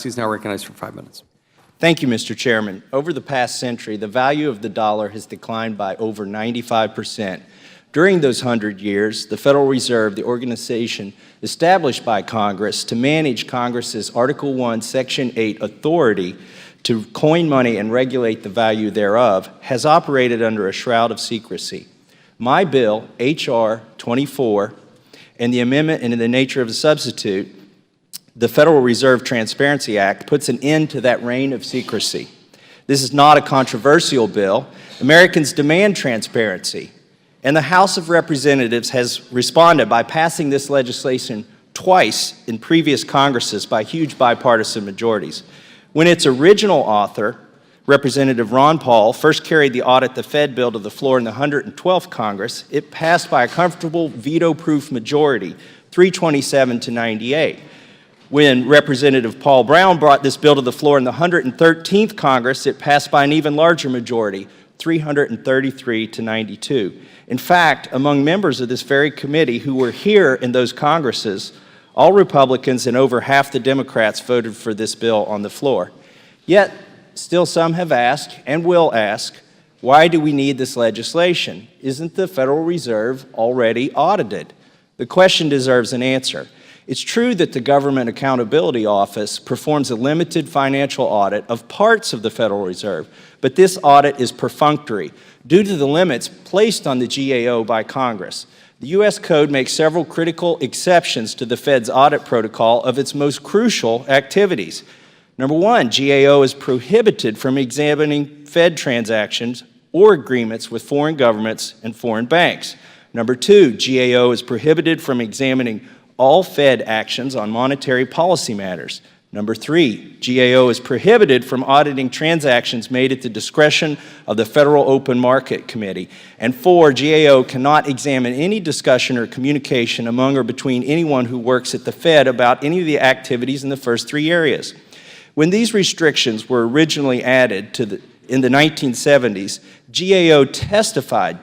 He's now recognized for 5 minutes. Thank you, Mr. Chairman. Over the past century, the value of the dollar has declined by over 95%. During those 100 years, the Federal Reserve, the organization established by Congress to manage Congress's Article 1, Section 8 authority to coin money and regulate the value thereof, has operated under a shroud of secrecy. My bill, H.R. 24, and the amendment in the nature of a substitute, the Federal Reserve Transparency Act, puts an end to that reign of secrecy. This is not a controversial bill. Americans demand transparency, and the House of Representatives has responded by passing this legislation twice in previous Congresses by huge bipartisan majorities. When its original author, Representative Ron Paul, first carried the Audit the Fed bill to the floor in the 112th Congress, it passed by a comfortable veto-proof majority, 327 to 98. When Representative Paul Brown brought this bill to the floor in the 113th Congress, it passed by an even larger majority, 333 to 92. In fact, among members of this very committee who were here in those Congresses, all Republicans and over half the Democrats voted for this bill on the floor. Yet, still some have asked, and will ask, why do we need this legislation? Isn't the Federal Reserve already audited? The question deserves an answer. It's true that the Government Accountability Office performs a limited financial audit of parts of the Federal Reserve, but this audit is perfunctory due to the limits placed on the GAO by Congress. The U.S. Code makes several critical exceptions to the Fed's audit protocol of its most crucial activities. Number one, GAO is prohibited from examining Fed transactions or agreements with foreign governments and foreign banks. Number two, GAO is prohibited from examining all Fed actions on monetary policy matters. Number three, GAO is prohibited from auditing transactions made at the discretion of the Federal Open Market Committee. And four, GAO cannot examine any discussion or communication among or between anyone who works at the Fed about any of the activities in the first three areas. When these restrictions were originally added in the 1970s,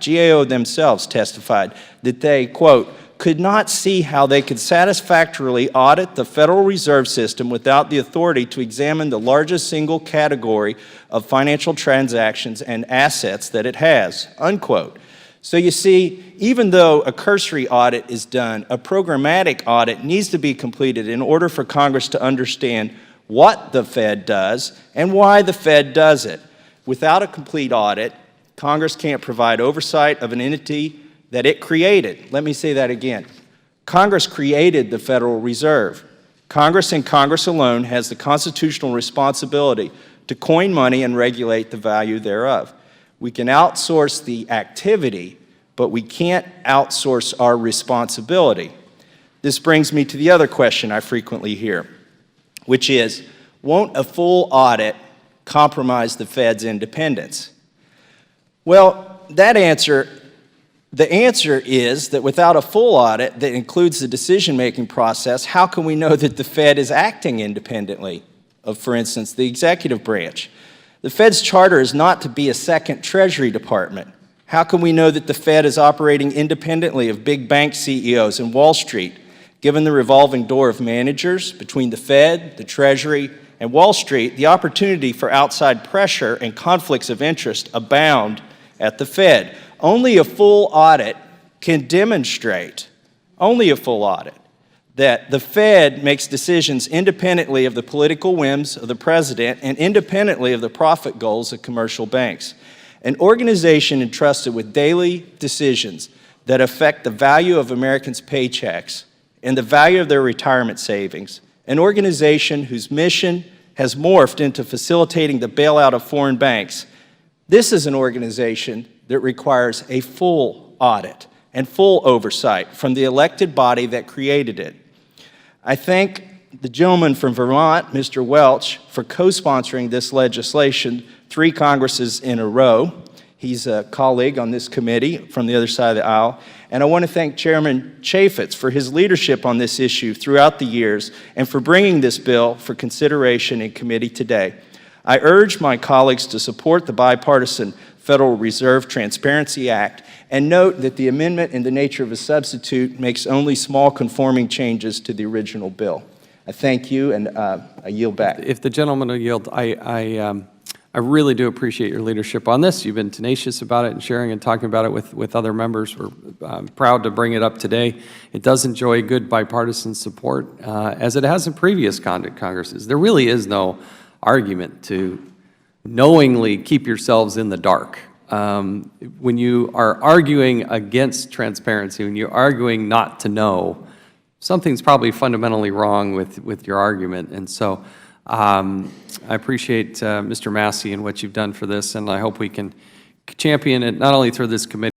GAO themselves testified that they, quote, could not see how they could satisfactorily audit the Federal Reserve System without the authority to examine the largest single category of financial transactions and assets that it has, unquote. So you see, even though a cursory audit is done, a programmatic audit needs to be completed in order for Congress to understand what the Fed does and why the Fed does it. Without a complete audit, Congress can't provide oversight of an entity that it created. Let me say that again. Congress created the Federal Reserve. Congress and Congress alone has the constitutional responsibility to coin money and regulate the value thereof. We can outsource the activity, but we can't outsource our responsibility. This brings me to the other question I frequently hear, which is, won't a full audit compromise the Fed's independence? Well, the answer is that without a full audit that includes the decision-making process, how can we know that the Fed is acting independently of, for instance, the executive branch? The Fed's charter is not to be a second Treasury Department. How can we know that the Fed is operating independently of big bank CEOs and Wall Street, given the revolving door of managers between the Fed, the Treasury, and Wall Street? The opportunity for outside pressure and conflicts of interest abound at the Fed. Only a full audit can demonstrate, that the Fed makes decisions independently of the political whims of the president and independently of the profit goals of commercial banks. An organization entrusted with daily decisions that affect the value of Americans' paychecks and the value of their retirement savings, an organization whose mission has morphed into facilitating the bailout of foreign banks. This is an organization that requires a full audit and full oversight from the elected body that created it. I thank the gentleman from Vermont, Mr. Welch, for co-sponsoring this legislation 3 Congresses in a row. He's a colleague on this committee from the other side of the aisle. And I want to thank Chairman Chaffetz for his leadership on this issue throughout the years and for bringing this bill for consideration in committee today. I urge my colleagues to support the bipartisan Federal Reserve Transparency Act and note that the amendment in the nature of a substitute makes only small conforming changes to the original bill. I thank you, and I yield back. If the gentleman will yield, I really do appreciate your leadership on this. You've been tenacious about it and sharing and talking about it with other members. We're proud to bring it up today. It does enjoy good bipartisan support, as it has in previous Congresses. There really is no argument to knowingly keep yourselves in the dark. When you are arguing against transparency, when you're arguing not to know, something's probably fundamentally wrong with your argument. And so I appreciate Mr. Massie and what you've done for this, and I hope we can champion it not only through this committee,